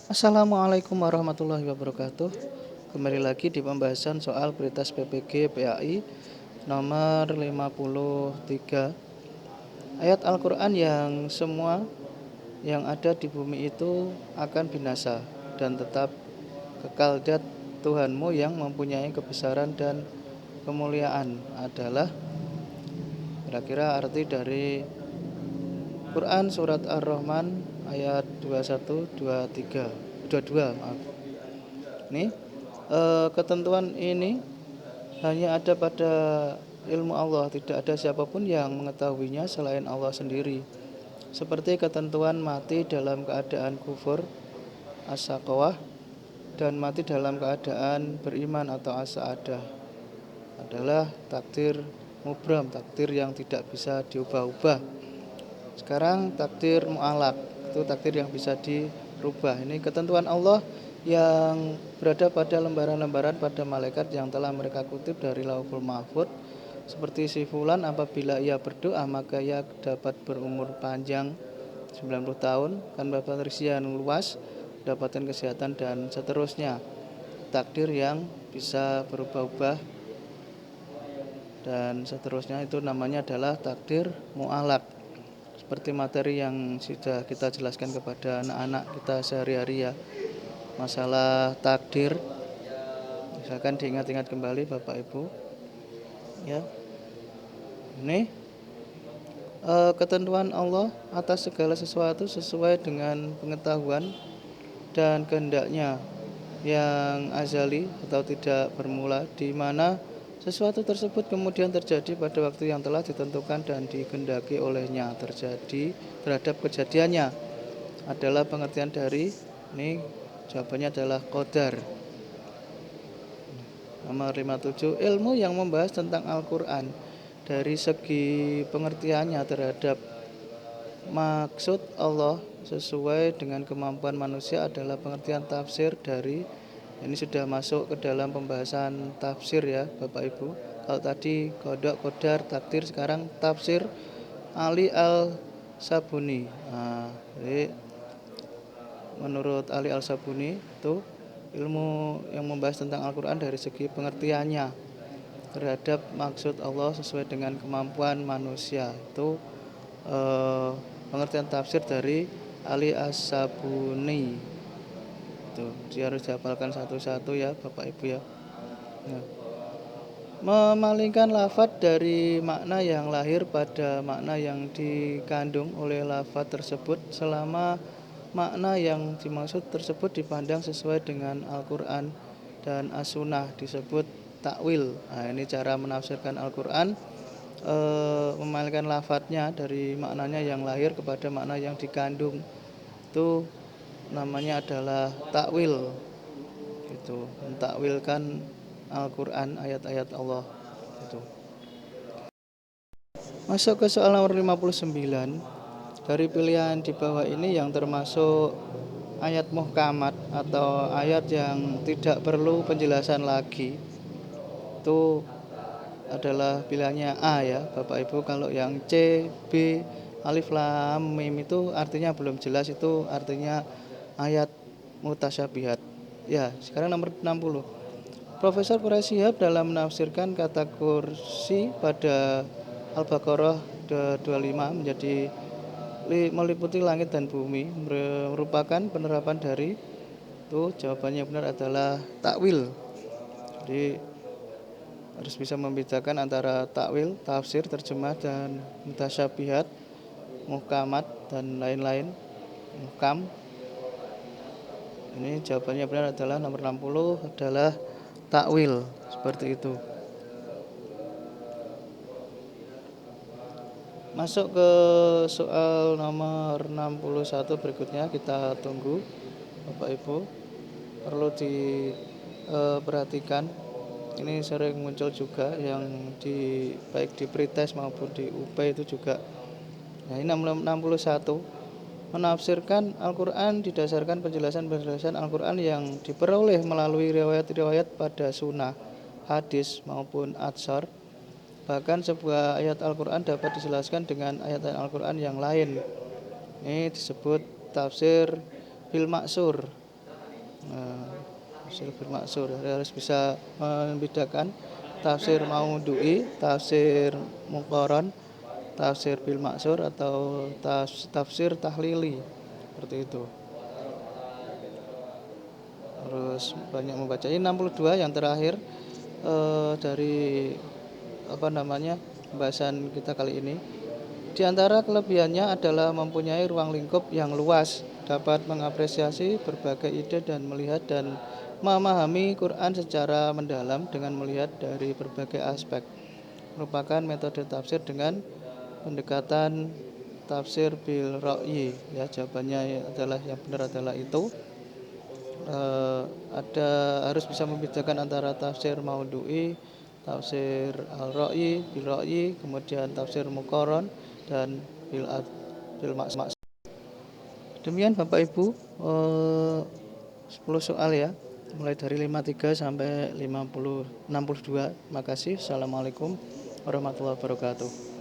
Assalamualaikum warahmatullahi wabarakatuh. Kembali lagi di pembahasan soal Prioritas PPG PAI nomor 53. Ayat Al-Quran yang semua yang ada di bumi itu akan binasa dan tetap kekal dat Tuhanmu yang mempunyai kebesaran dan kemuliaan adalah kira-kira arti dari Quran surat Ar-Rahman ayat 21, 23, 22 maaf. Nih, ketentuan ini hanya ada pada ilmu Allah, tidak ada siapapun yang mengetahuinya selain Allah sendiri. Seperti ketentuan mati dalam keadaan kufur, as-saqawah, dan mati dalam keadaan beriman atau as-sa'adah adalah takdir mubram, takdir yang tidak bisa diubah-ubah. Sekarang takdir mu'alaq, itu takdir yang bisa dirubah. Ini ketentuan Allah yang berada pada lembaran-lembaran pada malaikat yang telah mereka kutip dari Lauhul Mahfuz. Seperti si fulan apabila ia berdoa maka ia dapat berumur panjang 90 tahun, kan dapat rezeki yang luas, dapatkan kesehatan dan seterusnya. Takdir yang bisa berubah-ubah dan seterusnya itu namanya adalah takdir mu'alaq. Seperti materi yang sudah kita jelaskan kepada anak-anak kita sehari-hari ya, masalah takdir, misalkan diingat-ingat kembali Bapak Ibu ya. Ini ketentuan Allah atas segala sesuatu sesuai dengan pengetahuan dan kehendaknya yang azali atau tidak bermula, di mana sesuatu tersebut kemudian terjadi pada waktu yang telah ditentukan dan dikehendaki olehnya terjadi terhadap kejadiannya, adalah pengertian dari ini. Jawabannya adalah qadar. Nomor 57, ilmu yang membahas tentang Al-Quran dari segi pengertiannya terhadap maksud Allah sesuai dengan kemampuan manusia adalah pengertian tafsir dari, ini sudah masuk ke dalam pembahasan tafsir ya Bapak Ibu. Kalau tadi kodok, kodar, takdir, sekarang tafsir Ali Al-Sabuni. Nah, jadi menurut Ali Al-Sabuni itu ilmu yang membahas tentang Al-Quran dari segi pengertiannya terhadap maksud Allah sesuai dengan kemampuan manusia, itu pengertian tafsir dari Ali As-Sabuni. Itu dia harus dihafalkan satu-satu ya Bapak Ibu ya. Nah, memalingkan lafadz dari makna yang lahir pada makna yang dikandung oleh lafadz tersebut selama makna yang dimaksud tersebut dipandang sesuai dengan Al-Quran dan As-Sunnah disebut takwil. Nah, ini cara menafsirkan Al-Quran, memalingkan lafadznya dari maknanya yang lahir kepada makna yang dikandung, itu namanya adalah takwil. Itu mentakwilkan Al-Quran, ayat-ayat Allah itu. Masuk ke soal nomor 59. Dari pilihan di bawah ini yang termasuk ayat muhkamat atau ayat yang tidak perlu penjelasan lagi, itu adalah pilihannya A ya Bapak Ibu. Kalau yang C, B, alif lam mim itu artinya belum jelas, itu artinya ayat mutasyabihat. Ya, sekarang nomor 60. Profesor Quraisy Shihab dalam menafsirkan kata kursi pada Al-Baqarah 25 menjadi meliputi langit dan bumi merupakan penerapan dari itu. Jawabannya benar adalah takwil. Jadi harus bisa membedakan antara takwil, tafsir, terjemah, dan mutasyabihat, muhkamat, dan lain-lain. Muhkam. Ini jawabannya benar adalah nomor 60 adalah takwil, seperti itu. Masuk ke soal nomor 61 berikutnya, kita tunggu Bapak Ibu. Perlu diperhatikan, ini sering muncul juga yang baik di pretest maupun di UP itu juga. Nah, ini 61, menafsirkan Al-Quran didasarkan penjelasan-penjelasan Al-Quran yang diperoleh melalui riwayat-riwayat pada sunnah, hadis maupun atsar. Bahkan sebuah ayat Al-Quran dapat dijelaskan dengan ayat-ayat Al-Quran yang lain. Ini disebut tafsir bil maksur. Nah, tafsir bil maksur harus bisa membedakan tafsir maudhu'i, tafsir muqaran, tafsir bil maksur atau tafsir tahlili seperti itu. Harus banyak membaca. Ini 62 yang terakhir dari pembahasan kita kali ini. Di antara kelebihannya adalah mempunyai ruang lingkup yang luas, dapat mengapresiasi berbagai ide dan melihat dan memahami Quran secara mendalam dengan melihat dari berbagai aspek. Merupakan metode tafsir dengan pendekatan tafsir bil ra'yi. Ya, jawabannya adalah yang benar adalah itu. Ada harus bisa membedakan antara tafsir maudhu'i, tafsir al-ra'yi, bil ra'yi, kemudian tafsir muqaran dan bil maks. Demikian Bapak Ibu, 10 soal ya, mulai dari 53 sampai 62. Makasih. Assalamualaikum warahmatullahi wabarakatuh.